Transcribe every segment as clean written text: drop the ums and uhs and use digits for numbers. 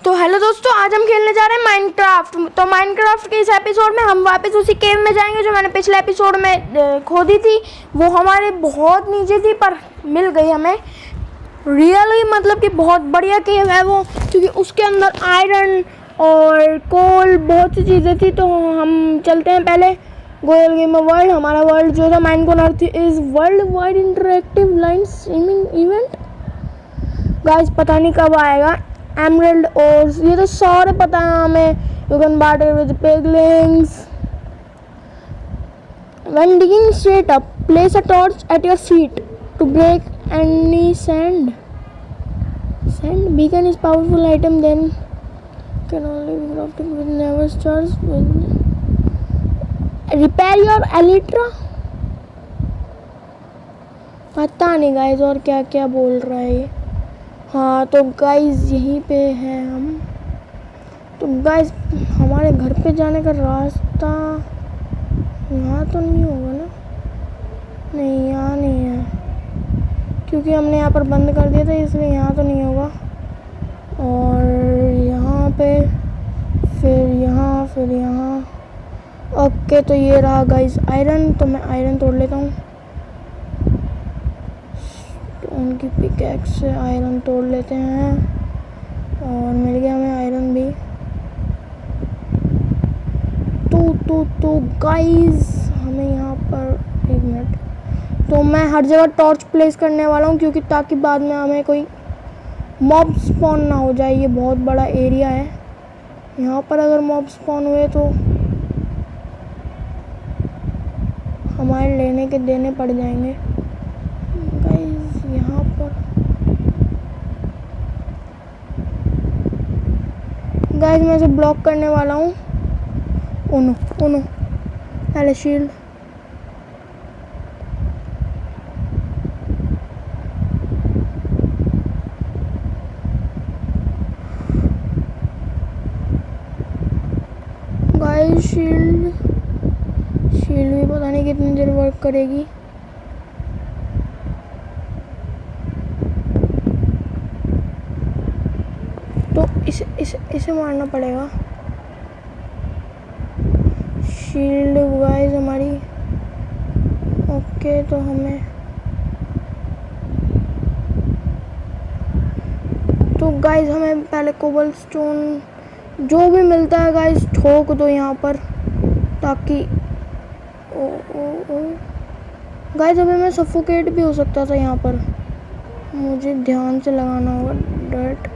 तो हेलो दोस्तों, आज हम खेलने जा रहे हैं माइनक्राफ्ट। तो माइनक्राफ्ट के इस एपिसोड में हम वापस उसी केव में जाएंगे जो मैंने पिछले एपिसोड में खोदी थी। वो हमारे बहुत नीचे थी पर मिल गई हमें। रियली मतलब कि बहुत बढ़िया केव है वो, क्योंकि उसके अंदर आयरन और कोल बहुत सी चीज़ें थी। तो हम चलते हैं पहले गोयल गेम वर्ल्ड। हमारा वर्ल्ड जो था Minecraft is world wide interactive line streaming event. Guys पता नहीं कब आएगा। एमरल्ड और ये तो सारे पता है हमें। You can barter with piglins when digging straight up, place a torch at your feet to break any sand beacon is powerful item then can only be crafted with never stars with repair your elytra। पता नहीं guys और क्या क्या बोल रहा है ये। हाँ तो गाइस यहीं पे हैं हम। तो गाइस हमारे घर पे जाने का रास्ता यहाँ तो नहीं होगा ना? नहीं, यहाँ नहीं है क्योंकि हमने यहाँ पर बंद कर दिया था, इसलिए यहाँ तो नहीं होगा। और यहाँ पे फिर यहाँ। ओके तो ये रहा गाइस आयरन। तो मैं आयरन तोड़ लेता हूँ। उनकी पिकैक्स से आयरन तोड़ लेते हैं और मिल गया हमें आयरन भी। तो गाइस हमें यहाँ पर एक मिनट, तो मैं हर जगह टॉर्च प्लेस करने वाला हूँ क्योंकि ताकि बाद में हमें कोई मॉब स्पॉन ना हो जाए। ये बहुत बड़ा एरिया है, यहाँ पर अगर मॉब स्पॉन हुए तो हमारे लेने के देने पड़ जाएंगे। गाइस यहाँ पर गाइस मैं इसे ब्लॉक करने वाला हूँ। ओनो पहले शील्ड। गाइस शील्ड भी पता नहीं कितनी देर वर्क करेगी। तो इसे मारना पड़ेगा। शील्ड गाइस हमारी ओके। तो गाइस हमें पहले कोबलस्टोन जो भी मिलता है गाइस ठोक दो यहाँ पर, ताकि गाइस अभी मैं सफोकेट भी हो सकता था यहाँ पर। मुझे ध्यान से लगाना होगा डर्ट।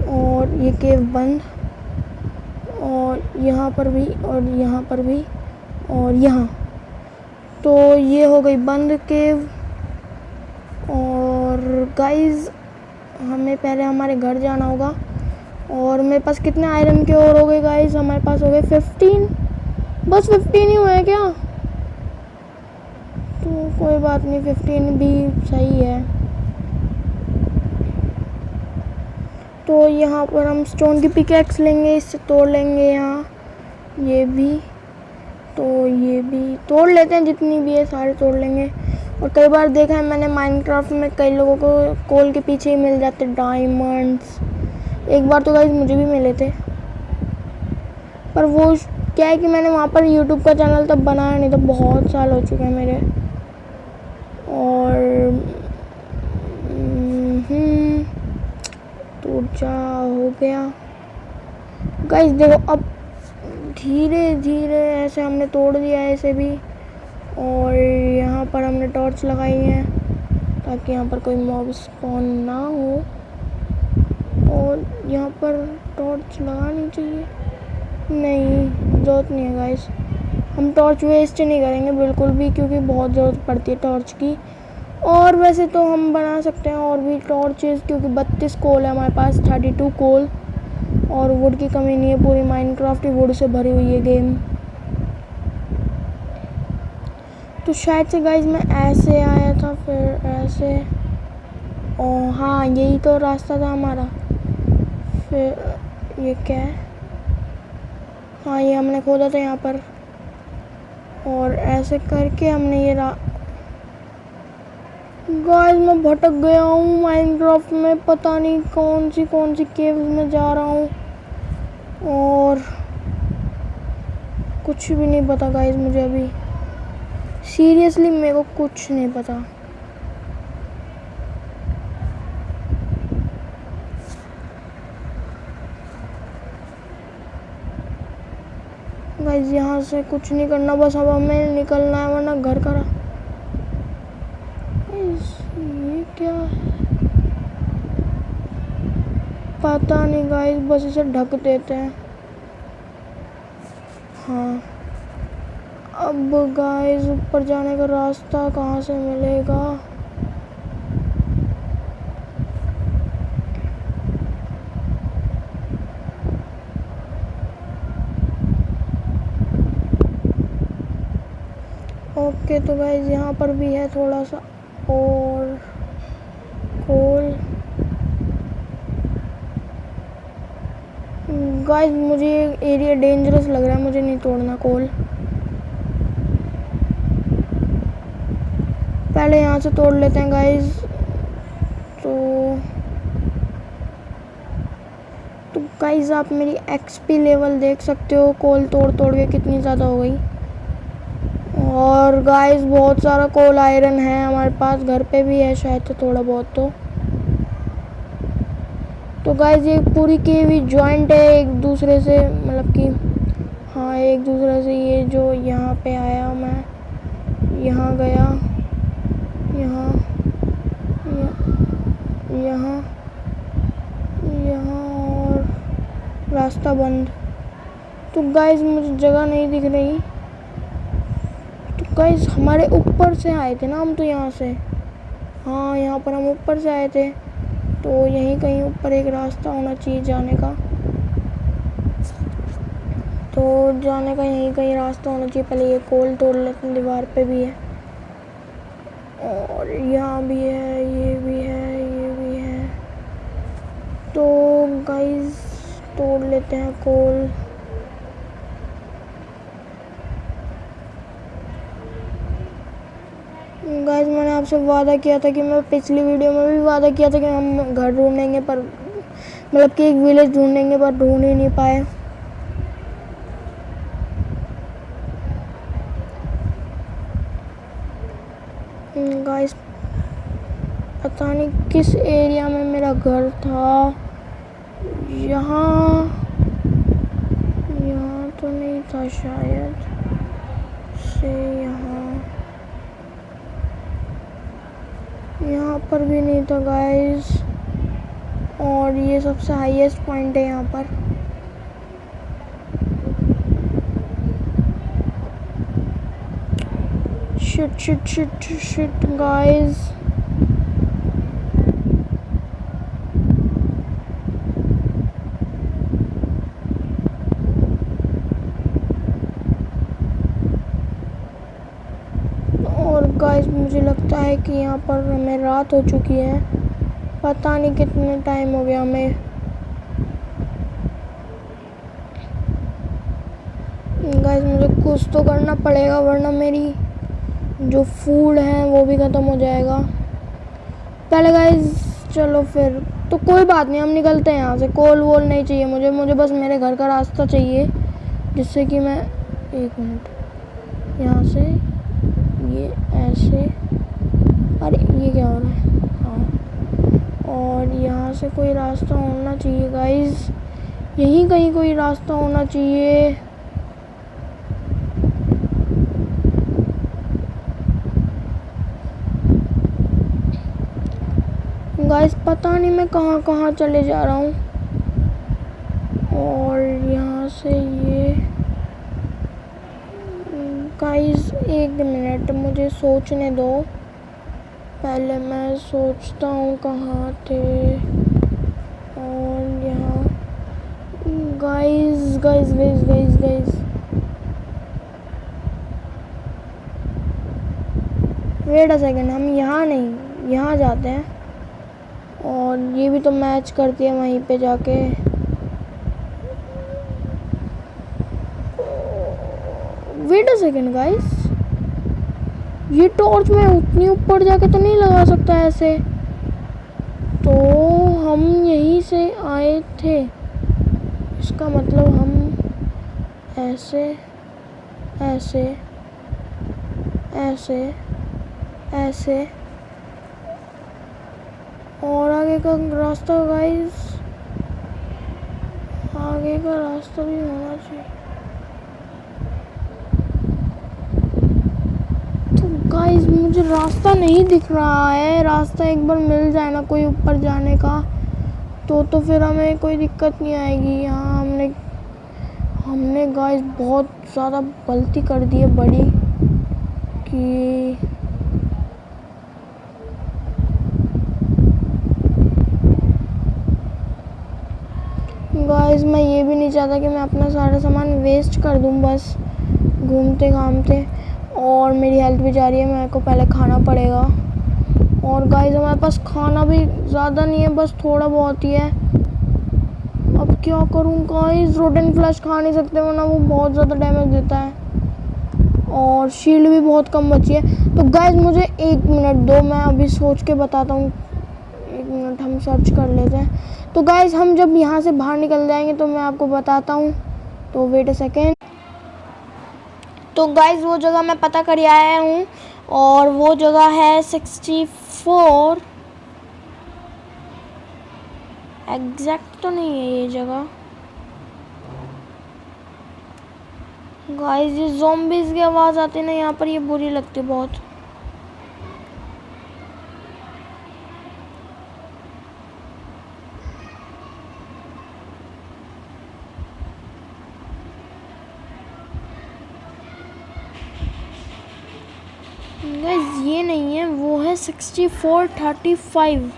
और ये केव बंद, और यहाँ पर भी, और यहाँ पर भी, और यहाँ। तो ये हो गई बंद केव। और गाइस हमें पहले हमारे घर जाना होगा। और मेरे पास कितने आयरन के और हो गए गाइस? हमारे पास हो गए 15। बस 15 ही हुए हैं क्या? तो कोई बात नहीं, 15 भी सही है। तो यहाँ पर हम स्टोन की पिकैक्स लेंगे, इससे तोड़ लेंगे यहाँ ये भी। तो ये भी तोड़ लेते हैं, जितनी भी है सारे तोड़ लेंगे। और कई बार देखा है मैंने माइनक्राफ्ट में कई लोगों को कोल के पीछे ही मिल जाते डायमंड्स। एक बार तो गाइस मुझे भी मिले थे, पर वो क्या है कि मैंने वहाँ पर यूट्यूब का चैनल तब बनाया नहीं था, बहुत साल हो चुके हैं मेरे। और तो जा हो गया गाइस। देखो अब धीरे धीरे ऐसे हमने तोड़ दिया है इसे भी। और यहाँ पर हमने टॉर्च लगाई है ताकि यहाँ पर कोई मॉब स्पॉन ना हो। और यहाँ पर टॉर्च लगानी चाहिए, नहीं ज़रूरत नहीं है गाइस। हम टॉर्च वेस्ट नहीं करेंगे बिल्कुल भी, क्योंकि बहुत ज़रूरत पड़ती है टॉर्च की। और वैसे तो हम बना सकते हैं और भी टॉर्चेस, क्योंकि 32 कोल है हमारे पास, 32 कोल। और वुड की कमी नहीं है, पूरी माइनक्राफ्ट ही वुड से भरी हुई है गेम। तो शायद से गाइस मैं ऐसे आया था, फिर ऐसे। और हाँ यही तो रास्ता था हमारा। फिर ये क्या है? हाँ ये हमने खोदा था यहाँ पर। और ऐसे करके हमने ये गाइस मैं भटक गया हूँ माइनक्राफ्ट में, पता नहीं कौन सी केव्स में जा रहा हूँ और कुछ भी नहीं पता गाइस मुझे अभी। सीरियसली मेरे को कुछ नहीं पता। गाइस यहाँ से कुछ नहीं करना, बस अब हमें निकलना है वरना घर का। ये क्या है पता नहीं गाइस, बस इसे ढक देते हैं। हाँ अब गाइस ऊपर जाने का रास्ता कहाँ से मिलेगा? ओके तो गाइस यहाँ पर भी है थोड़ा सा और कोल। गाइस मुझे एरिया डेंजरस लग रहा है, मुझे नहीं तोड़ना कोल। पहले यहाँ से तोड़ लेते हैं गाइस। तो गाइस आप मेरी एक्सपी लेवल देख सकते हो, कोल तोड़ तोड़ के कितनी ज़्यादा हो गई। और गाइस बहुत सारा कोल आयरन है हमारे पास, घर पे भी है शायद से थोड़ा बहुत। तो गाइस ये पूरी केव ही जॉइंट है एक दूसरे से, मतलब कि हाँ एक दूसरे से। ये जो यहाँ पे आया मैं, यहाँ गया, यहाँ यहाँ यहाँ और रास्ता बंद। तो गाइस मुझे जगह नहीं दिख रही। तो गाइस हमारे ऊपर से आए थे ना हम, तो यहाँ से, हाँ यहाँ पर हम ऊपर से आए थे, तो यहीं कहीं ऊपर एक रास्ता होना चाहिए जाने का। तो जाने का यहीं कहीं रास्ता होना चाहिए। पहले ये कोल तोड़ लेते हैं, दीवार पे भी है और यहाँ भी है, ये भी है, ये भी है। तो गाइस तोड़ लेते हैं कोल। गाइस मैंने आपसे वादा किया था कि मैं पिछली वीडियो में भी वादा किया था कि हम घर ढूंढेंगे, पर मतलब कि एक विलेज ढूंढेंगे, पर ढूंढ ही नहीं पाए। गाइस पता नहीं किस एरिया में मेरा घर था। यहाँ तो नहीं था शायद से, यहाँ पर भी नहीं था गाइस। और ये सबसे हाईएस्ट पॉइंट है यहाँ पर। Shit guys. गाइस मुझे लगता है कि यहाँ पर हमें रात हो चुकी है, पता नहीं कितने टाइम हो गया हमें। गाइस मुझे कुछ तो करना पड़ेगा वरना मेरी जो फूड है वो भी ख़त्म हो जाएगा। पहले गाइस चलो फिर तो कोई बात नहीं, हम निकलते हैं यहाँ से। कोल वोल नहीं चाहिए मुझे बस मेरे घर का रास्ता चाहिए, जिससे कि मैं, एक मिनट, यहाँ से ये ऐसे, अरे ये क्या हो रहा है, हाँ। और यहाँ से कोई रास्ता होना चाहिए गाइस, यहीं कहीं कोई रास्ता होना चाहिए। गाइस पता नहीं मैं कहाँ कहाँ चले जा रहा हूँ। और यहाँ से ये गाइस एक मिनट मुझे सोचने दो, पहले मैं सोचता हूँ कहाँ थे। और यहाँ guys guys guys guys guys wait a second, हम यहाँ नहीं यहाँ जाते हैं। और ये भी तो मैच करती है वहीं पे जाके। वेट अ सेकेंड गाइस, ये टॉर्च मैं उतनी ऊपर जाके तो नहीं लगा सकता ऐसे। तो हम यहीं से आए थे, इसका मतलब हम ऐसे ऐसे ऐसे ऐसे और आगे का रास्ता गाइस, आगे का रास्ता भी होना चाहिए। तो गाइस मुझे रास्ता नहीं दिख रहा है, रास्ता एक बार मिल जाए ना कोई ऊपर जाने का तो फिर हमें कोई दिक्कत नहीं आएगी। यहाँ हमने गाइस बहुत ज़्यादा गलती कर दी है बड़ी कि गाइस मैं ये भी नहीं चाहता कि मैं अपना सारा सामान वेस्ट कर दूं बस घूमते घामते, और मेरी हेल्थ भी जा रही है, मेरे को पहले खाना पड़ेगा। और गाइस हमारे पास खाना भी ज़्यादा नहीं है, बस थोड़ा बहुत ही है। अब क्या करूं गाइस, रोटेन फ्लैश खा नहीं सकते वरना वो बहुत ज़्यादा डैमेज देता है, और शील्ड भी बहुत कम बची है। तो गाइस मुझे 1 मिनट दो, मैं अभी सोच के बताता हूँ। 1 मिनट हम सर्च कर लेते हैं। तो गाइस हम जब यहाँ से बाहर निकल जाएंगे तो मैं आपको बताता हूँ, तो वेट अ सेकेंड। तो गाइस वो जगह मैं पता कर आया हूँ, और वो जगह है 64। एग्जैक्ट तो नहीं है ये जगह गाइस, ये ज़ॉम्बीज़ की आवाज़ आती है ना यहाँ पर, ये बुरी लगती है बहुत। गाइस ये नहीं है, वो है 6435।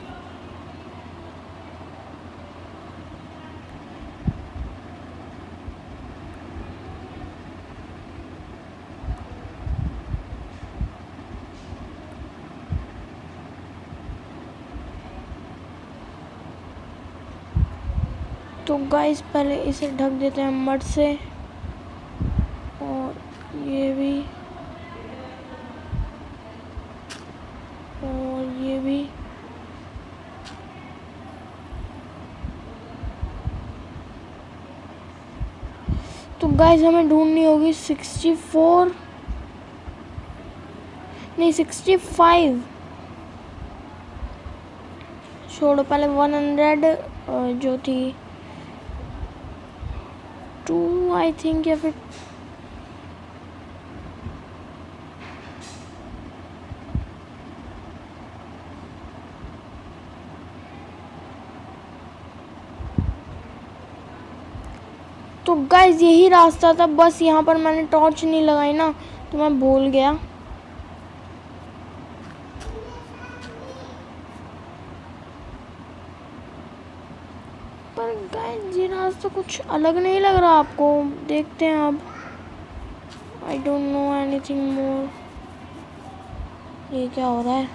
तो गाइस पहले इसे ढक देते हैं मड से, और ये भी, और ये भी। तो गाइस हमें ढूंढनी होगी 64 नहीं 65। छोड़ो पहले 100 जो थी 2 आई थिंक, या फिर तो गाइस यही रास्ता था, बस यहाँ पर मैंने टॉर्च नहीं लगाई ना तो मैं भूल गया। पर गाइस ये रास्ता कुछ अलग नहीं लग रहा आपको, देखते हैं अब। I don't know anything more. ये क्या हो रहा है?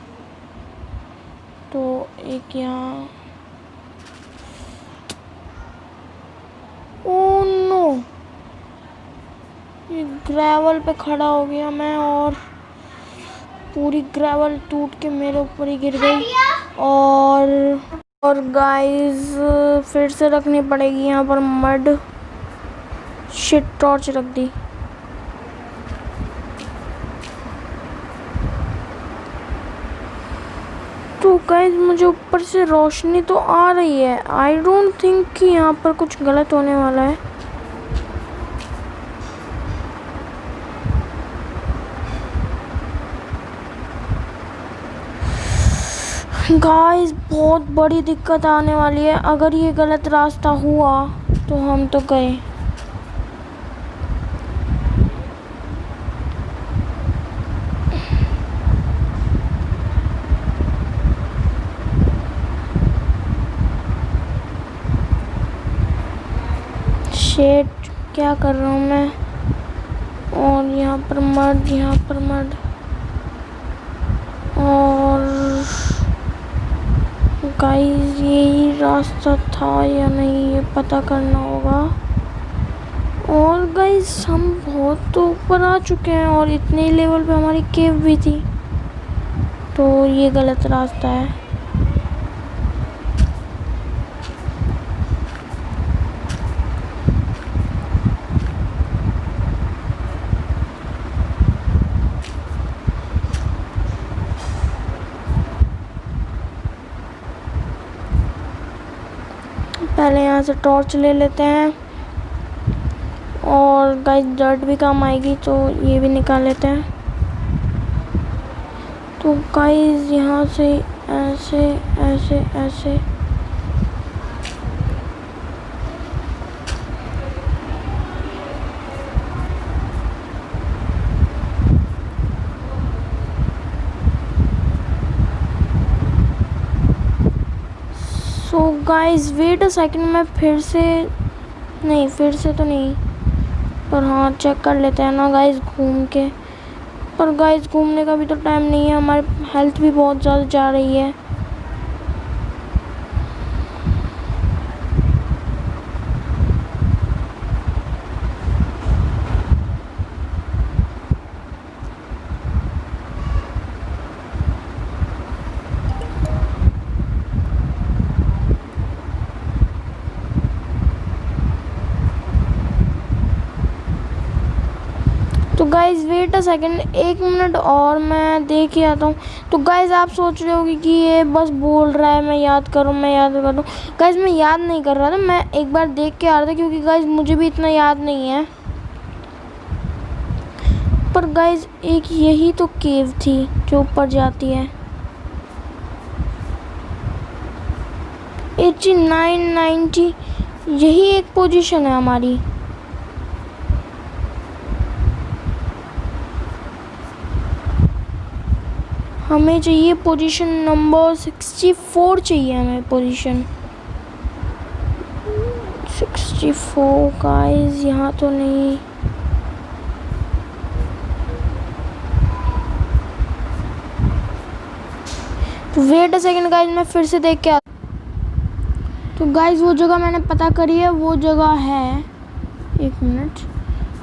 तो एक यहाँ, ओह नो, ये ग्रेवल पे खड़ा हो गया मैं, और पूरी ग्रेवल टूट के मेरे ऊपर ही गिर गई। और गाइस फिर से रखनी पड़ेगी यहाँ पर मड। शिट, टॉर्च रख दी। तो गाइस मुझे ऊपर से रोशनी तो आ रही है, आई डोंट थिंक कि यहाँ पर कुछ गलत होने वाला है। गाइस बहुत बड़ी दिक्कत आने वाली है, अगर ये गलत रास्ता हुआ तो हम तो गए। शेट, क्या कर रहा हूँ मैं? और यहाँ पर मड, यहाँ पर मड, और गाइस यही रास्ता था या नहीं ये पता करना होगा। और गाइस हम बहुत तो ऊपर आ चुके हैं और इतने लेवल पे हमारी केव भी थी, तो ये गलत रास्ता है। पहले यहाँ से टॉर्च ले लेते हैं और गाइस डर्ट भी काम आएगी, तो ये भी निकाल लेते हैं। तो गाइस यहाँ से ऐसे ऐसे ऐसे तो गाइस वेट अ सेकंड, मैं फिर से तो नहीं, पर हाँ चेक कर लेते हैं ना गाइस घूम के। पर गाइस घूमने का भी तो टाइम नहीं है, हमारी हेल्थ भी बहुत ज़्यादा जा रही है। तो guys wait a second, 1 minute और मैं देख के आता हूँ। तो गाइज़ आप सोच रहे होगे कि ये बस बोल रहा है मैं याद करूँ। गाइज़ मैं याद नहीं कर रहा था, मैं एक बार देख के आ रहा था, क्योंकि गाइज़ मुझे भी इतना याद नहीं है। पर गाइज़ एक यही तो केव थी जो ऊपर जाती है। 89, 90 यही एक पोजीशन है हमारी। हमें चाहिए पोजीशन नंबर 64 चाहिए हमें पोजीशन 64। गाइस यहाँ तो नहीं, तो वेट अ सेकंड गाइस, मैं फिर से देख के आता। तो गाइस वो जगह मैंने पता करी है, वो जगह है, 1 मिनट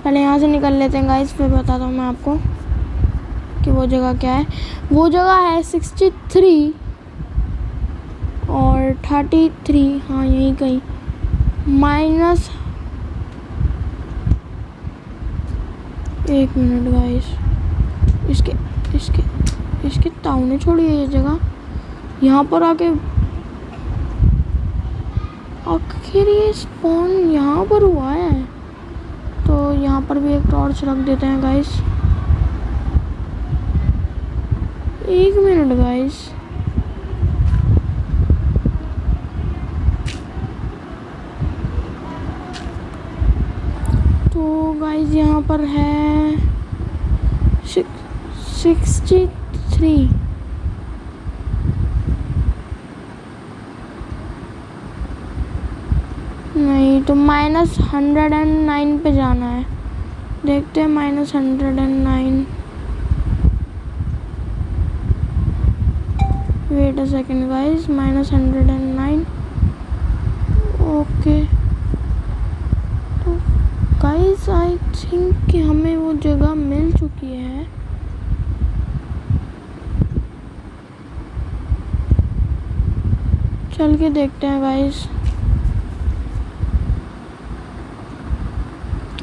पहले यहाँ से निकल लेते हैं गाइस, फिर बताता हूँ मैं आपको कि वो जगह क्या है। वो जगह है 63 और 33, हाँ यही कहीं माइनस। 1 मिनट गाइस, इसके ताऊ छोड़ी है ये जगह। यहाँ पर आखिर ये स्पॉन यहाँ पर हुआ है, तो यहाँ पर भी एक टॉर्च रख देते हैं गाइस। 1 मिनट गाइस, तो गाइस यहाँ पर है 63। नहीं तो -109 पे जाना है, देखते हैं -109। Wait a second guys, -109 okay. तो गाइस आई थिंक कि हमें वो जगह मिल चुकी है। चल के देखते हैं guys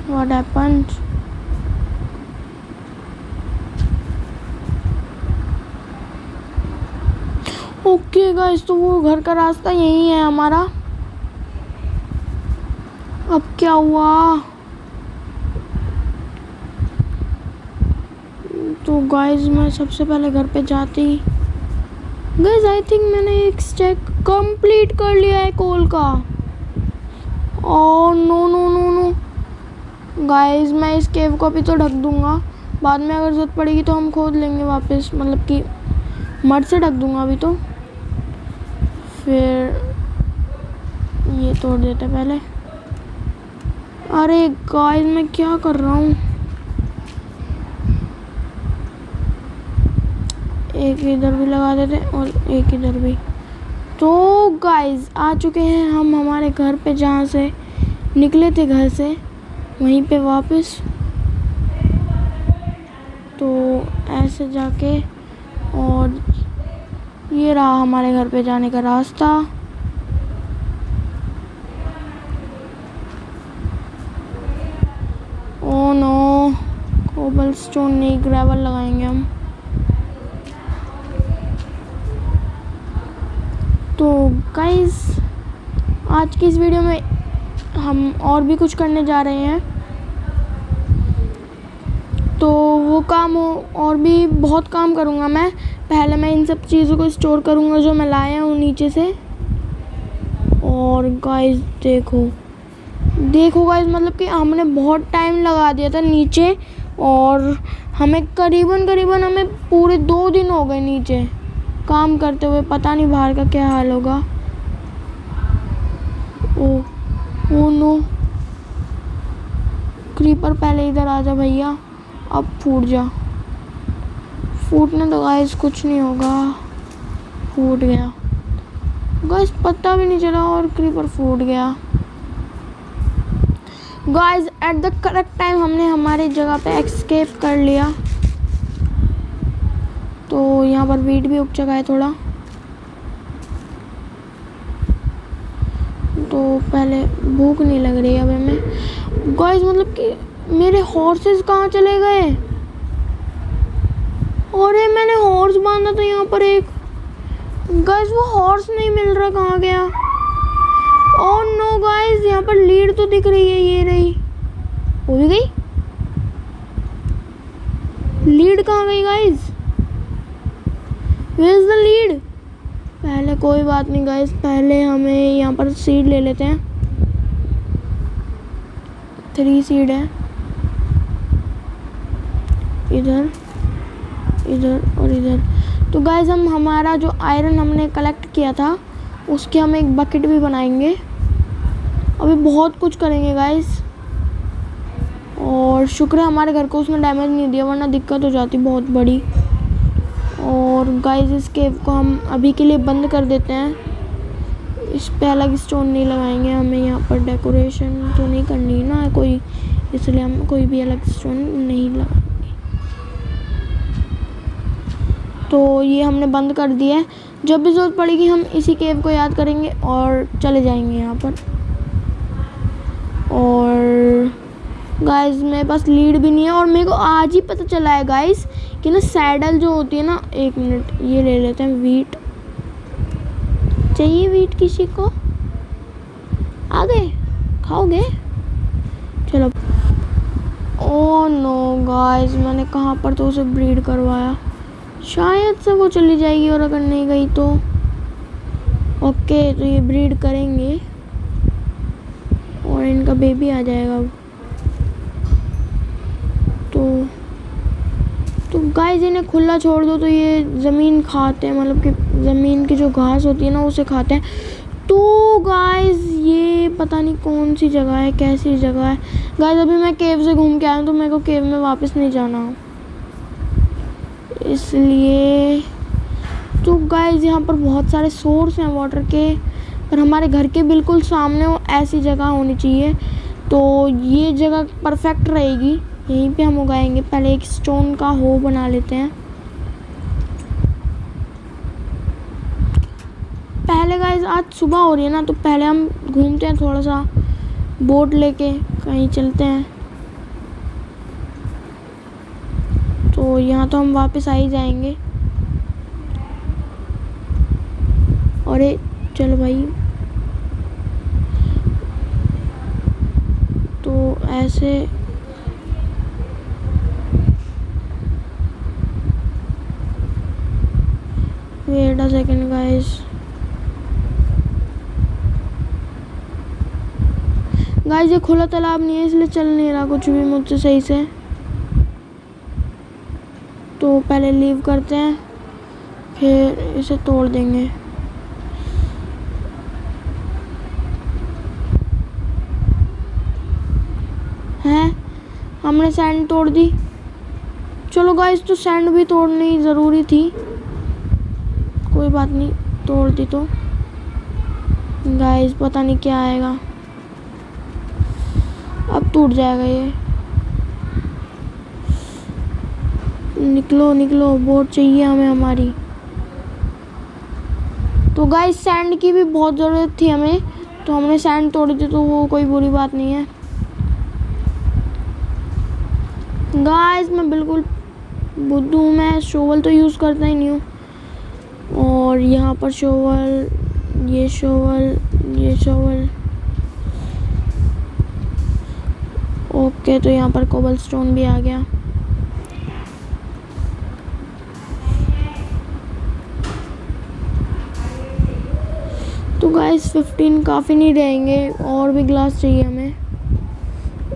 what happened. Okay guys, तो वो घर का रास्ता यही है हमारा। अब क्या हुआ? तो गाइस मैं सबसे पहले घर पे जाती। गाइस आई थिंक मैंने एक स्टेक कंप्लीट कर लिया है कोल का। Oh no no no no guys, मैं इस केव को भी तो ढक दूंगा, बाद में अगर जरूरत पड़ेगी तो हम खोद लेंगे वापस, मतलब कि मड से ढक दूंगा अभी तो। फिर ये तोड़ देते पहले। अरे गाइस मैं क्या कर रहा हूँ, एक इधर भी लगा देते और एक इधर भी। तो गाइस आ चुके हैं हम हमारे घर पे, जहाँ से निकले थे घर से। वहीं पे वापस। तो ऐसे जाके, और ये रहा हमारे घर पे जाने का रास्ता। ओह नो, कोबलस्टोन नहीं, ग्रेवल लगाएंगे हम। तो गाइस, आज की इस वीडियो में हम और भी कुछ करने जा रहे हैं। तो वो काम और भी बहुत काम करूँगा मैं। पहले मैं इन सब चीज़ों को स्टोर करूँगा जो मैं लाया हूँ नीचे से। और गाइस देखो गाइस, मतलब कि हमने बहुत टाइम लगा दिया था नीचे, और हमें करीबन हमें पूरे 2 दिन हो गए नीचे काम करते हुए। पता नहीं बाहर का क्या हाल होगा। ओ नो, क्रीपर पहले इधर आ जा भैया, अब फूट जा। फूटने तो गाइस कुछ नहीं होगा, फूट गया गाइस, पता भी नहीं चला और क्रीपर फूट गया। Guys at the correct time हमने हमारी जगह पे एस्केप कर लिया। तो यहाँ पर वीट भी उग चुका है थोड़ा। तो पहले भूख नहीं लग रही अब हमें। गाइस मतलब कि मेरे हॉर्सेस कहाँ चले गए? अरे मैंने हॉर्स बांधा था यहाँ पर एक। गाइस वो हॉर्स नहीं मिल रहा, कहाँ गया? ओह नो गाइस, यहाँ पर लीड तो दिख रही है, ये रही। हो भी गई लीड, कहाँ गई guys? Where is the lead? पहले कोई बात नहीं गाइस, पहले हमें यहाँ पर सीड ले लेते हैं। 3 सीड है, इधर इधर और इधर। तो गाइस हम हमारा जो आयरन हमने कलेक्ट किया था उसके हम एक बकेट भी बनाएंगे। अभी बहुत कुछ करेंगे गाइस, और शुक्र है हमारे घर को उसने डैमेज नहीं दिया, वरना दिक्कत हो जाती बहुत बड़ी। और गाइस इस केव को हम अभी के लिए बंद कर देते हैं। इस पे अलग स्टोन नहीं लगाएंगे, हमें यहाँ पर डेकोरेशन तो नहीं करनी ना कोई, इसलिए हम कोई भी अलग स्टोन नहीं लगाएंगे। तो ये हमने बंद कर दिया है। जब भी ज़रूरत पड़ेगी हम इसी केव को याद करेंगे और चले जाएंगे यहाँ पर। और गाइस मेरे पास लीड भी नहीं है, और मेरे को आज ही पता चला है गाइस कि ना सैडल जो होती है ना, 1 मिनट ये ले लेते हैं। वीट चाहिए, वीट किसी को? आ गए, खाओगे? चलो। ओह नो गाइस, मैंने कहाँ पर तो उसे ब्रीड करवाया, शायद से वो चली जाएगी, और अगर नहीं गई तो ओके, तो ये ब्रीड करेंगे और इनका बेबी आ जाएगा। तो गाइस इन्हें खुला छोड़ दो तो ये ज़मीन खाते हैं, मतलब कि ज़मीन की जो घास होती है ना उसे खाते हैं। तो गाइस ये पता नहीं कौन सी जगह है, कैसी जगह है। गाइस अभी मैं केव से घूम के आया हूँ, तो मेरे को केव में वापस नहीं जाना, इसलिए। तो गाइस यहाँ पर बहुत सारे सोर्स हैं वाटर के, पर हमारे घर के बिल्कुल सामने वो ऐसी जगह होनी चाहिए। तो ये जगह परफेक्ट रहेगी, यहीं पे हम उगाएंगे। पहले एक स्टोन का हो बना लेते हैं। पहले गाइस आज सुबह हो रही है ना, तो पहले हम घूमते हैं, थोड़ा सा बोट लेके कहीं चलते हैं। तो यहाँ तो हम वापस आ ही जाएंगे। अरे चलो भाई, तो ऐसे wait a second guys. Guys ये खुला तालाब नहीं है, इसलिए चल नहीं रहा कुछ भी मुझसे सही से। तो पहले लीव करते हैं, फिर इसे तोड़ देंगे। हैं, हमने सैंड तोड़ दी। चलो गाइस, तो सैंड भी तोड़नी ज़रूरी थी, कोई बात नहीं, तोड़ दी। तो गाइस पता नहीं क्या आएगा। अब टूट जाएगा ये। निकलो निकलो, बोट चाहिए हमें हमारी। तो गाइस सैंड की भी बहुत ज़रूरत थी हमें, तो हमने सैंड तोड़ी थी, तो वो कोई बुरी बात नहीं है। गाइस मैं बिल्कुल बुद्धू हूँ, मैं शोवल तो यूज़ करता ही नहीं हूँ। और यहाँ पर शोवल, ये शोवल, ये शोवल। ओके, तो यहाँ पर कोबलस्टोन भी आ गया। तो गाइस 15 काफ़ी नहीं रहेंगे, और भी ग्लास चाहिए हमें।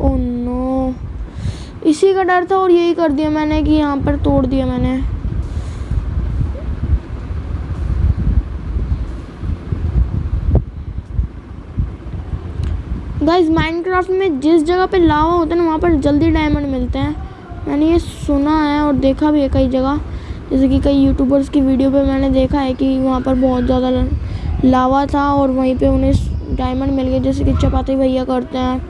ओह नो, इसी का डर था और यही कर दिया मैंने कि यहाँ पर तोड़ दिया मैंने। गाइस माइनक्राफ्ट में जिस जगह पे लावा होता है ना, वहाँ पर जल्दी डायमंड मिलते हैं। मैंने ये सुना है और देखा भी है कई जगह, जैसे कि कई यूट्यूबर्स की वीडियो पे मैंने देखा है कि वहाँ पर बहुत ज़्यादा लावा था और वहीं पे उन्हें डायमंड मिल गए, जैसे कि चपाती भैया करते हैं।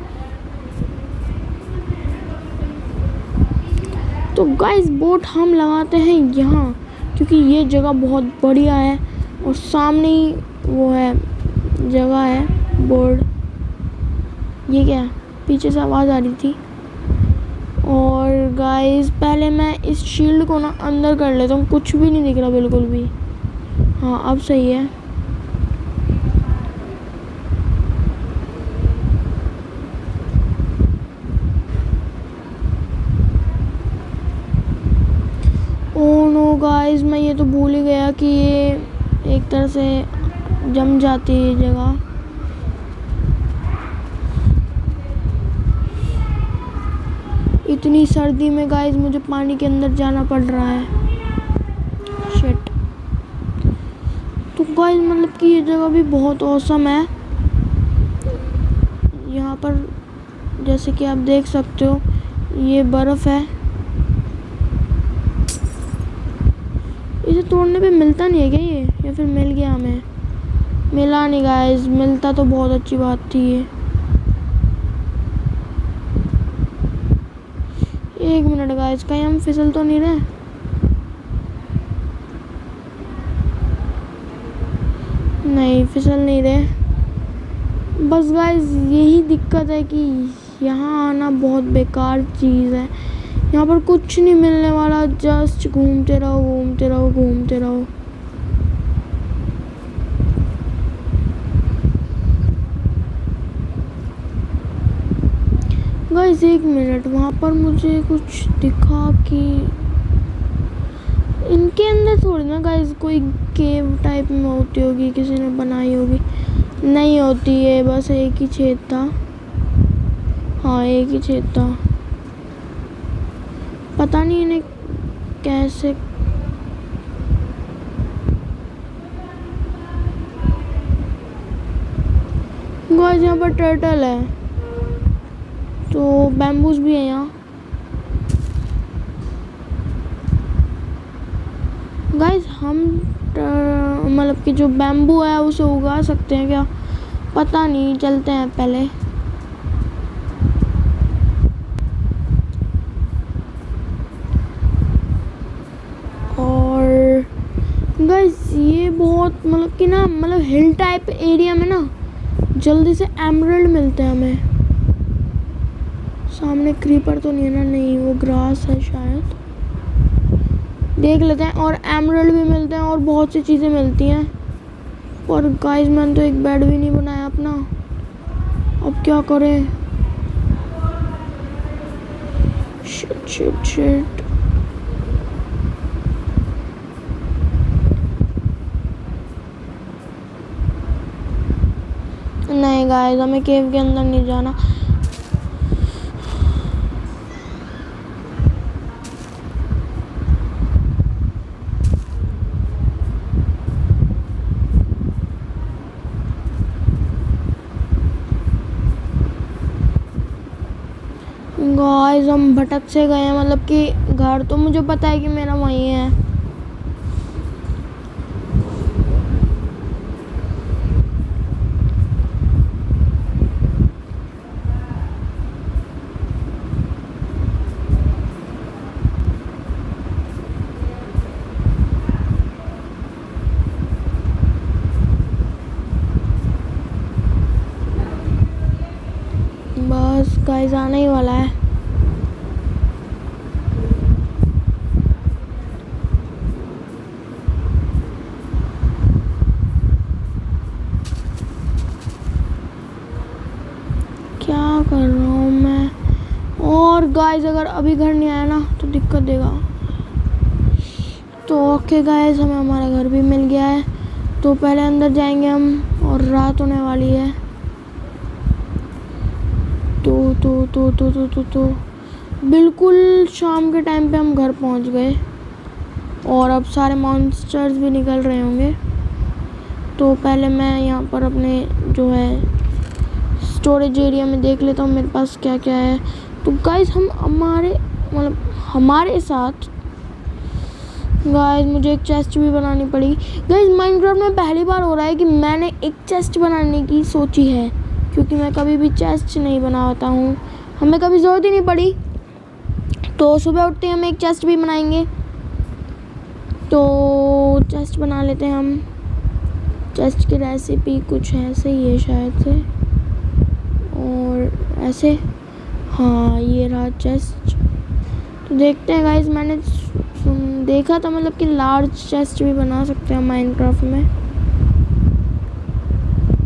तो गाइस बोट हम लगाते हैं यहाँ, क्योंकि ये जगह बहुत बढ़िया है और सामने ही वो है, जगह है बोर्ड। ये क्या, पीछे से आवाज़ आ रही थी। और गाइस पहले मैं इस शील्ड को ना अंदर कर लेता हूँ, कुछ भी नहीं दिख रहा बिल्कुल भी। हाँ अब सही है। ओह नो गाइस, मैं ये तो भूल ही गया कि ये एक तरह से जम जाती है जगह। इतनी सर्दी में गाइस मुझे पानी के अंदर जाना पड़ रहा है। शिट। तो गाइस मतलब कि ये जगह भी बहुत औसम है। यहाँ पर जैसे कि आप देख सकते हो, ये बर्फ़ है। इसे तोड़ने पे मिलता नहीं है क्या ये, या फिर मिल गया हमें? मिला नहीं गाइस, मिलता तो बहुत अच्छी बात थी ये। एक मिनट गाइस, कहीं हम फिसल तो नहीं रहे? नहीं फिसल नहीं रहे। बस गाइस यही दिक्कत है कि यहाँ आना बहुत बेकार चीज़ है। यहाँ पर कुछ नहीं मिलने वाला, जस्ट घूमते रहो घूमते रहो घूमते रहो। गाइस एक मिनट, वहाँ पर मुझे कुछ दिखा कि इनके अंदर थोड़ी ना गाइस कोई केव टाइप में होती होगी, किसी ने बनाई होगी। नहीं होती है, बस एक ही छेद था। हाँ एक ही छेद था। पता नहीं इन्हें कैसे। गाइस यहाँ पर टर्टल है, तो बैम्बूज भी है यहाँ। गाइस हम मतलब कि जो बैम्बू है उसे उगा सकते हैं क्या, पता नहीं, चलते हैं पहले। और गाइस ये बहुत मतलब कि ना, मतलब हिल टाइप एरिया में ना जल्दी से एमरल्ड मिलते हैं हमें। सामने क्रीपर तो नहीं है ना? नहीं, वो ग्रास है शायद। देख लेते हैं। और एमरल्ड भी मिलते हैं और बहुत सी चीज़ें मिलती हैं। और गाइस मैंने तो एक बेड भी नहीं बनाया अपना, अब क्या करें? Shit shit shit. नहीं गाइस, हमें केव के अंदर नहीं जाना। गाइस हम भटक से गए हैं, मतलब कि घर तो मुझे पता है कि मेरा वहीं है। बस गाइस आने ही वाला है। क्या कर रहा हूँ मैं? और गाइस अगर अभी घर नहीं आया ना तो दिक्कत देगा। तो ओके गाइस, हमें हमारा घर भी मिल गया है। तो पहले अंदर जाएंगे हम, और रात होने वाली है। तो बिल्कुल शाम के टाइम पे हम घर पहुंच गए, और अब सारे मॉन्स्टर्स भी निकल रहे होंगे। तो पहले मैं यहाँ पर अपने जो है स्टोरेज एरिया में देख लेता हूँ मेरे पास क्या क्या है। तो गाइस हम हमारे साथ गाइस मुझे एक चेस्ट भी बनानी पड़ी। गाइस माइनक्राफ्ट में पहली बार हो रहा है कि मैंने एक चेस्ट बनाने की सोची है, क्योंकि मैं कभी भी चेस्ट नहीं बनाता हूँ, हमें कभी ज़रूरत ही नहीं पड़ी। तो सुबह उठते ही हम एक चेस्ट भी बनाएंगे। तो चेस्ट बना लेते हैं हम। चेस्ट की रेसिपी कुछ ऐसे ही है शायद से, और ऐसे, हाँ ये रहा चेस्ट। तो देखते हैं गाइस, मैंने देखा था मतलब कि लार्ज चेस्ट भी बना सकते हैं माइनक्राफ्ट में।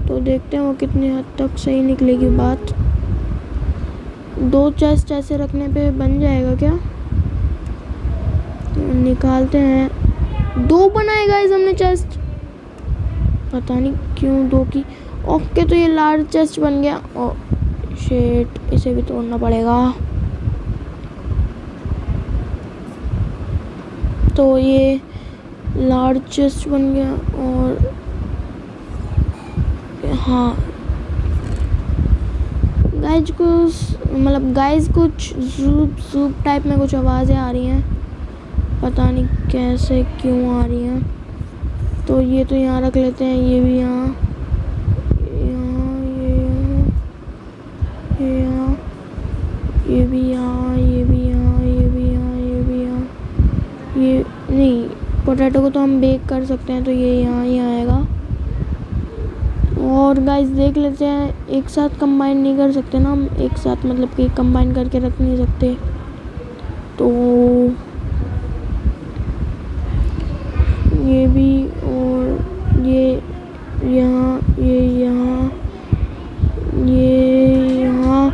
तो देखते हैं वो कितनी हद तक सही निकलेगी बात। 2 चेस्ट ऐसे रखने पे बन जाएगा क्या? तो निकालते हैं। 2 बनाए गाइस हमने चेस्ट, पता नहीं क्यों 2 की। ओके तो ये लार्ज चेस्ट बन गया। ओ शिट, इसे भी तोड़ना पड़ेगा। तो ये लार्ज चेस्ट बन गया। और हाँ गाइस कुछ ज़ूप टाइप में कुछ आवाज़ें आ रही हैं, पता नहीं कैसे क्यों आ रही हैं। तो ये तो यहाँ रख लेते हैं, ये भी यहाँ, ये भी यहाँ, ये भी यहाँ, ये भी यहाँ, ये भी यहाँ। ये नहीं, पोटैटो को तो हम बेक कर सकते हैं, तो ये यहाँ ही आएगा। और गाइस देख लेते हैं, एक साथ कंबाइन नहीं कर सकते ना हम, एक साथ मतलब कि कंबाइन करके रख नहीं सकते। तो ये भी, और ये यहाँ, ये यहाँ, ये यहाँ,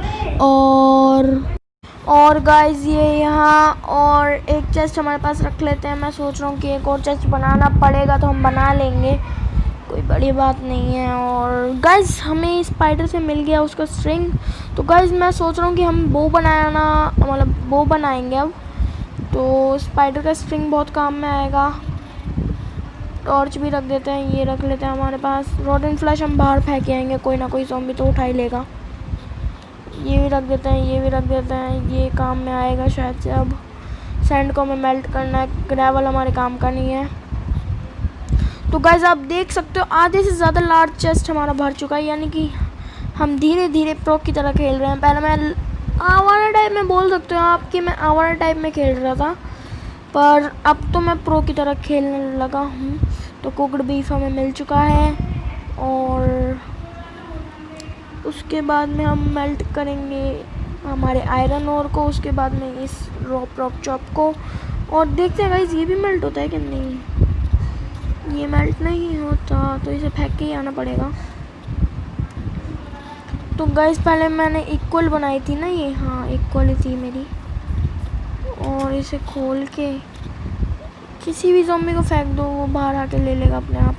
और गाइस ये यहाँ, और एक चेस्ट हमारे पास रख लेते हैं। मैं सोच रहा हूँ कि एक और चेस्ट बनाना पड़ेगा तो हम बना लेंगे, कोई बड़ी बात नहीं है। और गाइस हमें स्पाइडर से मिल गया उसका स्ट्रिंग। तो गाइस मैं सोच रहा हूँ कि हम बो बनाएंगे अब। तो स्पाइडर का स्ट्रिंग बहुत काम में आएगा। टॉर्च भी रख देते हैं, ये रख लेते हैं हमारे पास। रोडन फ्लैश हम बाहर फेंक आएंगे, कोई ना कोई ज़ॉम्बी तो उठा ही लेगा। ये भी रख देते हैं, ये भी रख देते हैं, ये काम में आएगा शायद से। अब सैंड को हमें मेल्ट करना है, ग्रेवल हमारे काम का नहीं है। तो गाइस आप देख सकते हो आधे से ज़्यादा लार्ज चेस्ट हमारा भर चुका है, यानी कि हम धीरे धीरे प्रो की तरह खेल रहे हैं। पहले मैं आवारा टाइप में बोल सकते हो आप कि मैं आवारा टाइप में खेल रहा था, पर अब तो मैं प्रो की तरह खेलने लगा हूँ। तो कुकड बीफ हमें मिल चुका है, और उसके बाद में हम मेल्ट करेंगे हमारे आयरन ओर को, उसके बाद में इस रॉक चॉप को। और देखते हैं गाइस ये भी मेल्ट होता है कि नहीं। ये मेल्ट नहीं होता तो इसे फेंक के ही आना पड़ेगा। तो गाइस पहले मैंने इक्वल बनाई थी ना ये, हाँ इक्वल ही थी मेरी। और इसे खोल के किसी भी ज़ॉम्बी को फेंक दो, वो बाहर आके ले लेगा अपने आप।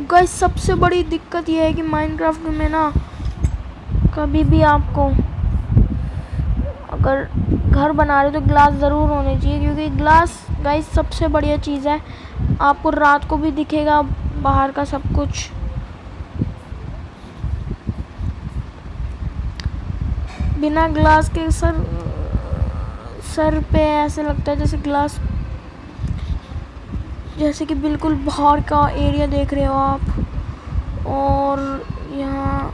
गाइस सबसे बड़ी दिक्कत ये है कि माइनक्राफ्ट में ना कभी भी आपको अगर घर बना रहे हो तो ग्लास ज़रूर होने चाहिए, क्योंकि ग्लास गाइस सबसे बढ़िया चीज़ है। आपको रात को भी दिखेगा बाहर का सब कुछ। बिना ग्लास के सर पे ऐसे लगता है जैसे ग्लास, जैसे कि बिल्कुल बाहर का एरिया देख रहे हो आप। और यहाँ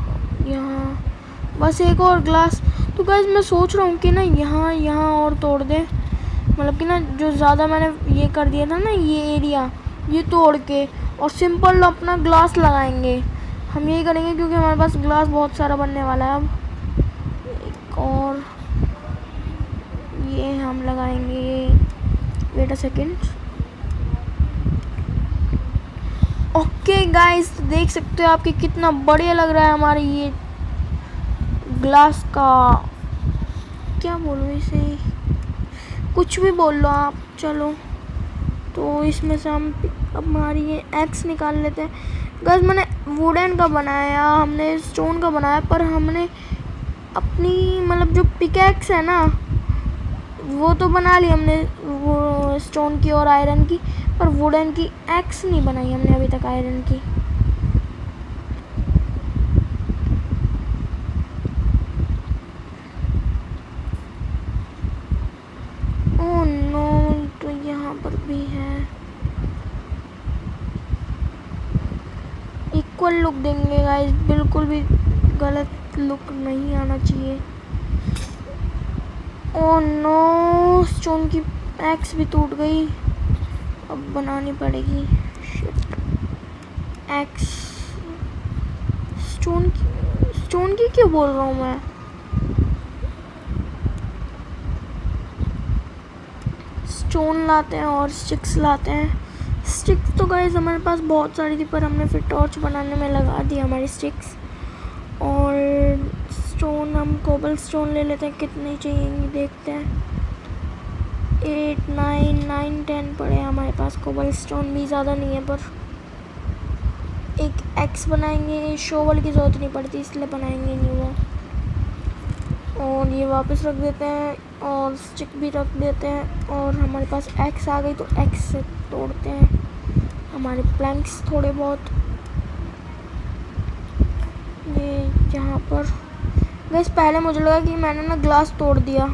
बस एक और ग्लास। तो गाइस मैं सोच रहा हूँ कि ना यहाँ और तोड़ दें, मतलब कि ना जो ज़्यादा मैंने ये कर दिया था ना ये एरिया, ये तोड़ के और सिंपल अपना ग्लास लगाएंगे। हम यही करेंगे क्योंकि हमारे पास ग्लास बहुत सारा बनने वाला है। अब एक और ये हम लगाएंगे। Wait a second. Okay guys, देख सकते हो आपके कितना बढ़िया लग रहा है हमारे ये ग्लास का, क्या बोलूँ इसे, कुछ भी बोल लो आप। चलो तो इसमें से हम अब हमारी ये एक्स निकाल लेते हैं। गाइस मैंने वुडन का बनाया, हमने स्टोन का बनाया, पर हमने अपनी मतलब जो पिकैक्स है ना वो तो बना ली हमने, वो स्टोन की और आयरन की, पर वुडन की एक्स नहीं बनाई हमने अभी तक आयरन की। ओह नो, तो यहाँ पर भी है। इक्वल लुक देंगे गाइस, बिल्कुल भी गलत लुक नहीं आना चाहिए। ओह नो, स्टोन की एक्स भी टूट गई, अब बनानी पड़ेगी। एक्स स्टोन की क्यों बोल रहा हूँ मैं। स्टोन लाते हैं और स्टिक्स लाते हैं। स्टिक्स तो गाइस हमारे पास बहुत सारी थी, पर हमने फिर टॉर्च बनाने में लगा दी हमारी स्टिक्स। और स्टोन हम कोबल स्टोन ले लेते हैं, कितनी चाहिए देखते हैं। 8 9 10 पड़े हमारे पास कोबल स्टोन भी, ज़्यादा नहीं है। पर एक एक्स बनाएंगे, शोवल की ज़रूरत नहीं पड़ती इसलिए बनाएंगे नहीं वो। और ये वापस रख देते हैं और स्टिक भी रख देते हैं। और हमारे पास एक्स आ गई, तो एक्स से तोड़ते हैं हमारे प्लैंक्स थोड़े बहुत। ये यहाँ पर बस पहले मुझे लगा कि मैंने ना ग्लास तोड़ दिया।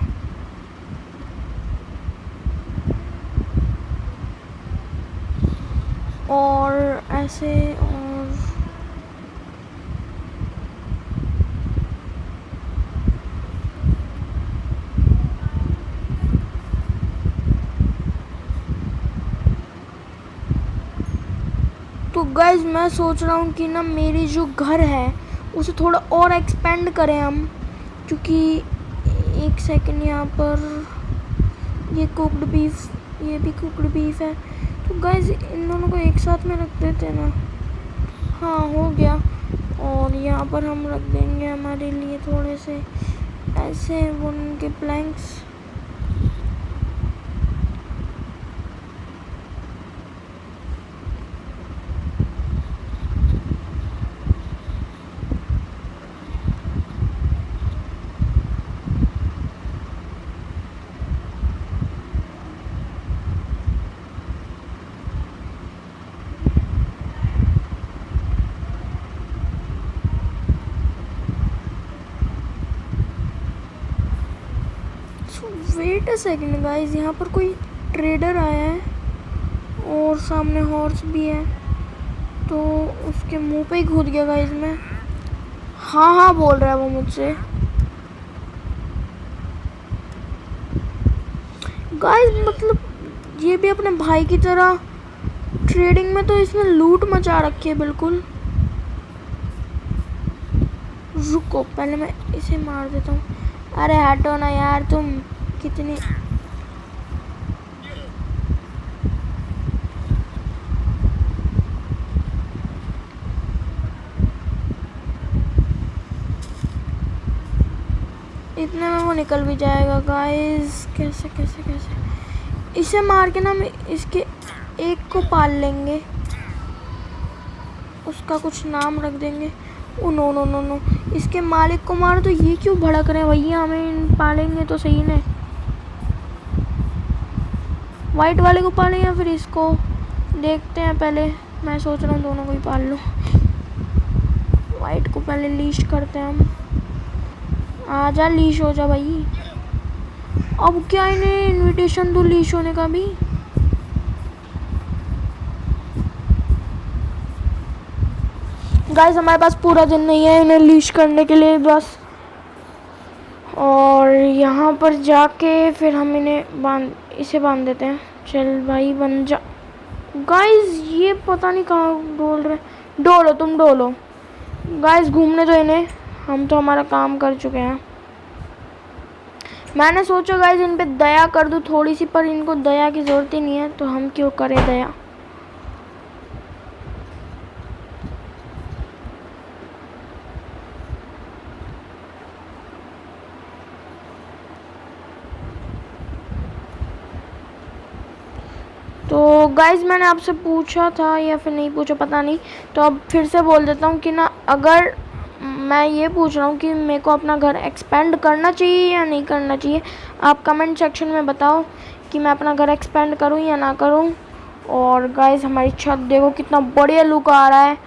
और ऐसे और तो गाइज मैं सोच रहा हूँ कि ना मेरी जो घर है उसे थोड़ा और एक्सपेंड करें हम, क्योंकि एक सेकंड, यहाँ पर ये कुक्ड बीफ, ये भी कुक्ड बीफ है। तो गाइज इन दोनों को एक साथ में रख देते हैं ना। हाँ हो गया। और यहाँ पर हम रख देंगे हमारे लिए थोड़े से ऐसे वुडन के planks. Wait a second guys, यहाँ पर कोई ट्रेडर आया है और सामने हॉर्स भी है, तो उसके मुंह पे ही कूद गया गाइस मैं। हाँ हाँ बोल रहा है वो मुझसे। गाइस मतलब ये भी अपने भाई की तरह ट्रेडिंग में, तो इसने लूट मचा रखी है बिल्कुल। रुको पहले मैं इसे मार देता हूँ। अरे हटो ना यार, तुम कितनी इतने में वो निकल भी जाएगा गाइस। कैसे कैसे कैसे इसे मार के ना हम इसके एक को पाल लेंगे, उसका कुछ नाम रख देंगे। Oh no no no no, इसके मालिक को मारो। तो ये क्यों भड़क रहे हैं भैया, हमें पालेंगे तो सही ने। वाइट वाले को पालें या फिर इसको, देखते हैं पहले। मैं सोच रहा हूँ दोनों को ही पाल लूँ। वाइट को पहले लीश करते हैं हम। आजा लीश हो जा भाई। अब क्या इन्हें इनविटेशन दो लीश होने का भी। गाइस हमारे पास पूरा दिन नहीं है इन्हें लीश करने के लिए बस। और यहाँ पर जाके फिर हम इन्हें इसे बांध देते हैं। चल भाई बन जा। गाइस ये पता नहीं कहाँ डोल रहे। डोलो, तुम डोलो गाइस, घूमने दो इन्हें, हम तो हमारा काम कर चुके हैं। मैंने सोचा गाइस इन पे दया कर दूं थोड़ी सी, पर इनको दया की ज़रूरत ही नहीं है, तो हम क्यों करें दया। तो गाइज मैंने आपसे पूछा था या फिर नहीं पूछा पता नहीं, तो अब फिर से बोल देता हूँ कि ना, अगर मैं ये पूछ रहा हूँ कि मेरे को अपना घर एक्सपेंड करना चाहिए या नहीं करना चाहिए, आप कमेंट सेक्शन में बताओ कि मैं अपना घर एक्सपेंड करूँ या ना करूँ। और गाइज हमारी छत देखो कितना बढ़िया लुक आ रहा है,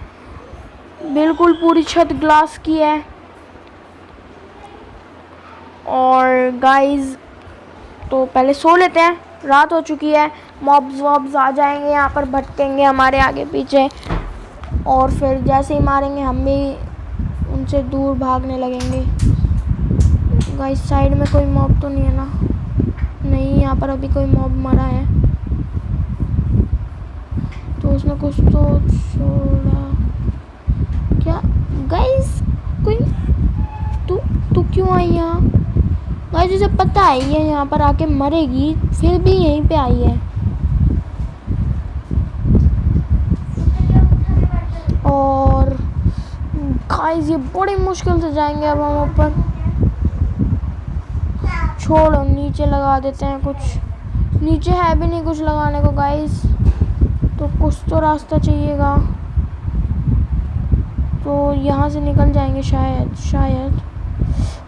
बिल्कुल पूरी छत ग्लास की है। और गाइज तो पहले सो लेते हैं, रात हो चुकी है, मॉब्स वॉब्स आ जाएंगे यहाँ पर, भटकेंगे हमारे आगे पीछे, और फिर जैसे ही मारेंगे हम भी उनसे दूर भागने लगेंगे। गाइस साइड में कोई मॉब तो नहीं है ना? नहीं, यहाँ पर अभी कोई मॉब मरा है, तो उसने कुछ तो छोड़ा क्या? गाइस कोई तू क्यों आई यहाँ? गाइस उसे पता है ये यहाँ पर आके मरेगी, फिर भी यहीं पे आई है। और गाइस ये बड़ी मुश्किल से जाएंगे अब हम ऊपर। छोड़ो, नीचे लगा देते हैं कुछ। नीचे है भी नहीं कुछ लगाने को गाइस, तो कुछ तो रास्ता चाहिएगा। तो यहाँ से निकल जाएंगे शायद।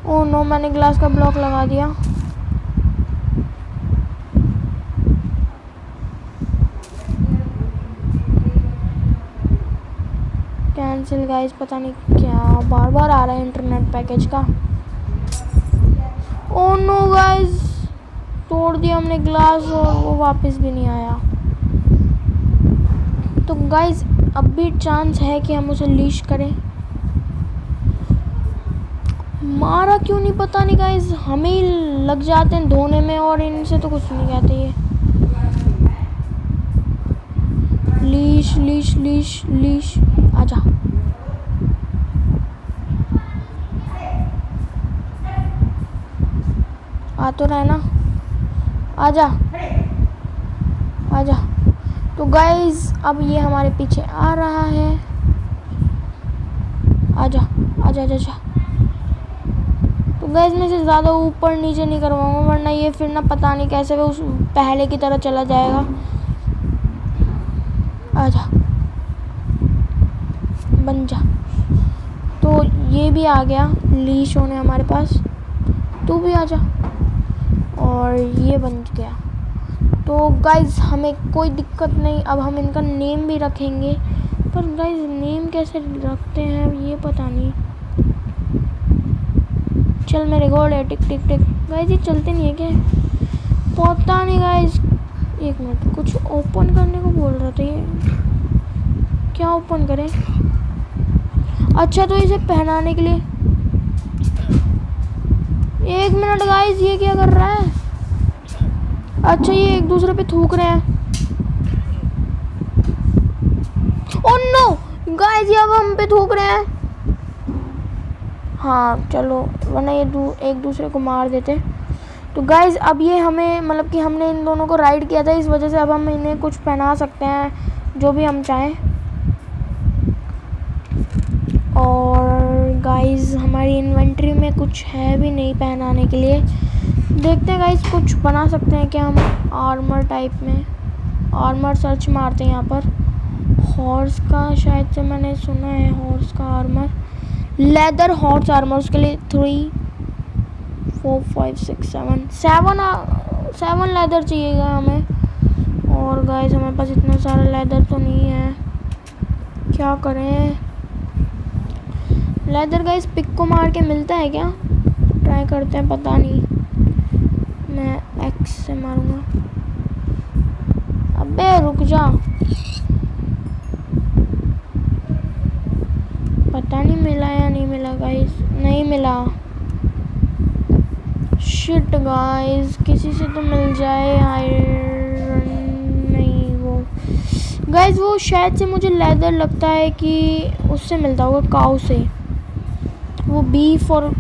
ओह नो, मैंने ग्लास का ब्लॉक लगा दिया। कैंसिल गाइस, पता नहीं क्या बार बार आ रहा है इंटरनेट पैकेज का। ओह नो गाइस, तोड़ दिया हमने ग्लास और वो वापस भी नहीं आया। तो गाइस अब भी चांस है कि हम उसे लीश करें। मारा क्यों नहीं पता नहीं गाइस, हमें ही लग जाते हैं धोने में, और इनसे तो कुछ नहीं कहते ये। लीश लीश लीश लीश, आजा। आ तो रहा है ना, आजा आजा। तो गाइस अब ये हमारे पीछे आ रहा है, आजा आजा आजा, आजा। तो गाइस मैं इसे ज़्यादा ऊपर नीचे नहीं करवाऊंगा, वरना ये फिर ना पता नहीं कैसे वो उस पहले की तरह चला जाएगा। आजा, बन जा। तो ये भी आ गया लीश होने हमारे पास, तू भी आजा। और ये बन गया। तो गाइस हमें कोई दिक्कत नहीं, अब हम इनका नेम भी रखेंगे, पर गाइस नेम कैसे रखते हैं ये पता नहीं। चल मेरे घोड़े टिक टिक टिक। गाइस ये चलते नहीं है क्या? पता नहीं गाइस, एक मिनट, कुछ ओपन करने को बोल रहा था ये, क्या ओपन करें? अच्छा तो इसे पहनाने के लिए, एक मिनट गाइस, ये क्या कर रहा है? अच्छा ये एक दूसरे पे थूक रहे हैं। ओह नो गाइस, ये अब हम पे थूक रहे हैं। हाँ चलो, वरना ये एक दूसरे को मार देते। तो गाइस अब ये हमें, मतलब कि हमने इन दोनों को राइड किया था, इस वजह से अब हम इन्हें कुछ पहना सकते हैं जो भी हम चाहें। और गाइस हमारी इन्वेंट्री में कुछ है भी नहीं पहनाने के लिए। देखते हैं गाइस कुछ बना सकते हैं क्या हम आर्मर टाइप में। आर्मर सर्च मारते हैं यहाँ पर। हॉर्स का शायद से मैंने सुना है, हॉर्स का आर्मर, लेदर हॉर्स आर्मर, उसके लिए 3 4 5 6 7 लेदर चाहिएगा हमें। और गाइस हमारे पास इतना सारा लेदर तो नहीं है, क्या करें? लेदर गाइस पिक को मार के मिलता है क्या? ट्राई करते हैं, पता नहीं, मैं एक्स से मारूंगा। अबे रुक जा, पता नहीं मिला या नहीं मिला गाइस, नहीं मिला। शिट गाइस, किसी से तो मिल जाए आयरन, नहीं वो गाइस वो शायद से मुझे लेदर लगता है कि उससे मिलता होगा, काऊ से। वो बीफ और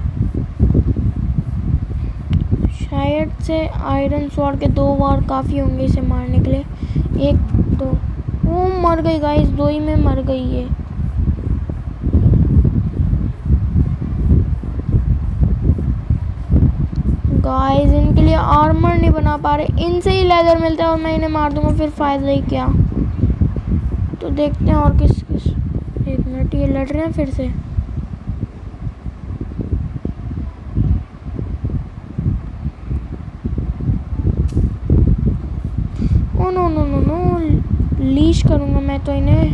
शायद से आयरन स्वॉर्ड के 2 वार काफ़ी होंगे इसे मारने के लिए। 1 2 वो मर गई गाइस, 2 ही में मर गई ये। गाइस इनके लिए आर्मर नहीं बना पा रहे, इनसे ही लेदर मिलता है और मैं इन्हें मार दूंगा, फिर फायदा ही क्या। तो देखते हैं और किस 1 मिनट, ये लड़ रहे हैं फिर से। Oh no no no no, leash करूंगा मैं तो इन्हें।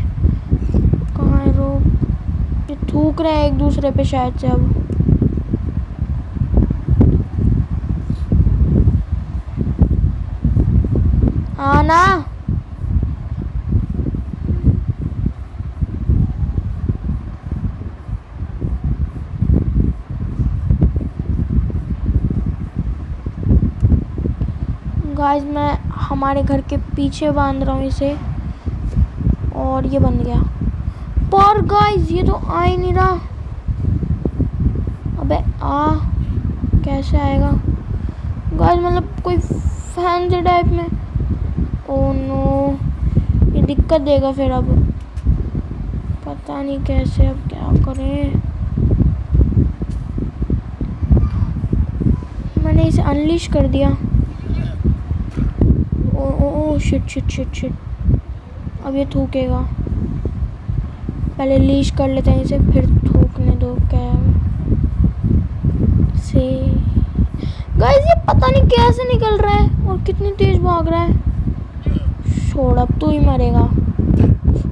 कहाँ है रोप? ये थूक रहे हैं एक दूसरे पे शायद से अब। आना गाइस, मैं हमारे घर के पीछे बांध रहा हूँ इसे और ये बंद गया। पर गाइस ये तो आ ही नहीं रहा। अबे कैसे आएगा गाइस, मतलब कोई फैंसी टाइप में। ओह नो, ये दिक्कत देगा फिर अब, पता नहीं कैसे अब क्या करें। मैंने इसे अनलीश कर दिया। Oh shit shit shit shit, अब ये थूकेगा। पहले लीश कर लेते हैं इसे, फिर थूकने दो। क्या से गाइस, ये पता नहीं कैसे निकल रहा है और कितनी तेज भाग रहा है। छोड़, अब तू ही मरेगा।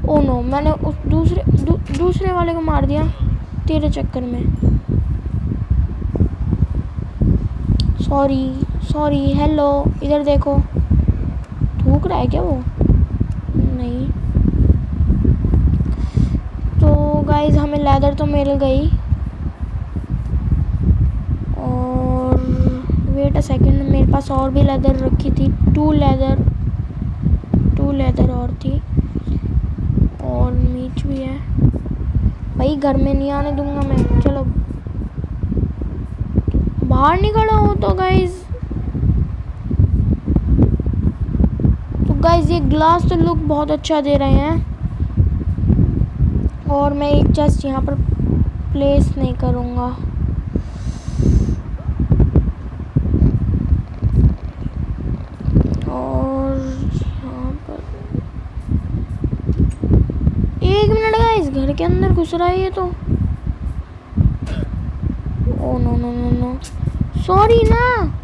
ओ नो, मैंने उस दूसरे वाले को मार दिया तेरे चक्कर में। सॉरी हेलो, इधर देखो। थूक रहा है क्या वो? नहीं। तो गाइस हमें लेदर तो मिल गई। और वेट अ सेकंड, मेरे पास और भी लेदर रखी थी। 2 लेदर और थी, और मीट भी है। भाई घर में नहीं आने दूंगा मैं। चलो बाहर नहीं खड़ा हो तो गाइस। ये ग्लास तो लुक बहुत अच्छा दे रहे हैं। और मैं एक चेस्ट यहाँ पर प्लेस नहीं करूँगा। और यहाँ पर 1 मिनट गाइस, घर के अंदर घुस रहा है ये तो। Oh no no no no, sorry ना।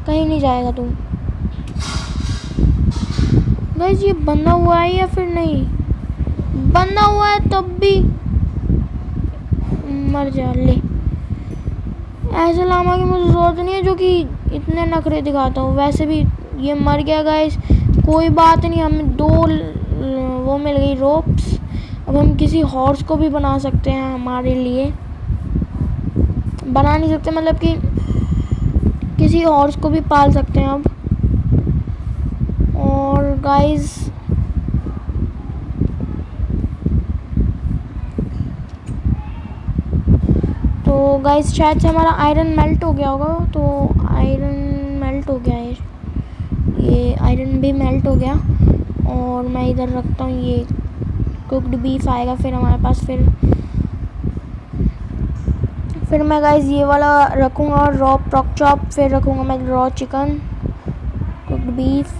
कहीं नहीं जाएगा तू। गाइस ये बंधा हुआ है या फिर नहीं? बंधा हुआ है तब भी मर जा। ले, ऐसे लामा की मुझे जरूरत नहीं है जो कि इतने नखरे दिखाता हूँ। वैसे भी ये मर गया गाइस, कोई बात नहीं। हमें 2 वो मिल गई रोप्स। अब हम किसी हॉर्स को भी बना सकते हैं हमारे लिए। बना नहीं सकते मतलब कि किसी हॉर्स को भी पाल सकते हैं अब। और गाइस तो गाइस शायद से हमारा आयरन मेल्ट हो गया होगा। तो आयरन मेल्ट हो गया है, ये आयरन भी मेल्ट हो गया। और मैं इधर रखता हूँ, ये कुक्ड बीफ आएगा फिर हमारे पास। फिर मैं गाइस ये वाला रखूँगा, रॉ प्रॉक चॉप। फिर रखूँगा मैं raw chicken, cooked beef.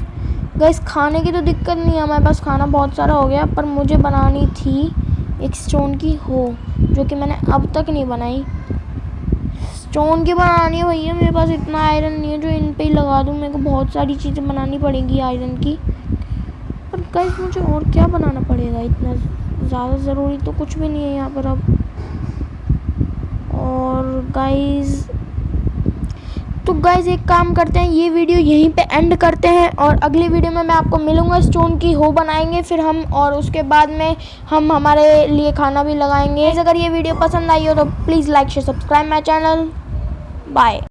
Guys खाने की तो दिक्कत नहीं है, हमारे पास खाना बहुत सारा हो गया। पर मुझे बनानी थी एक स्टोन की हो, जो कि मैंने अब तक नहीं बनाई। स्टोन की बनानी है भैया, मेरे पास इतना आयरन नहीं है जो इन पे ही लगा दूँ। मेरे को बहुत सारी चीज़ें बनानी पड़ेंगी आयरन की। पर गाइस मुझे और क्या बनाना पड़ेगा? इतना ज़्यादा ज़रूरी तो कुछ भी नहीं है यहाँ पर अब। और गाइस एक काम करते हैं, ये वीडियो यहीं पे एंड करते हैं। और अगली वीडियो में मैं आपको मिलूँगा, स्टोन की हो बनाएंगे फिर हम। और उसके बाद में हम हमारे लिए खाना भी लगाएंगे। अगर ये वीडियो पसंद आई हो तो please like share subscribe my channel. Bye.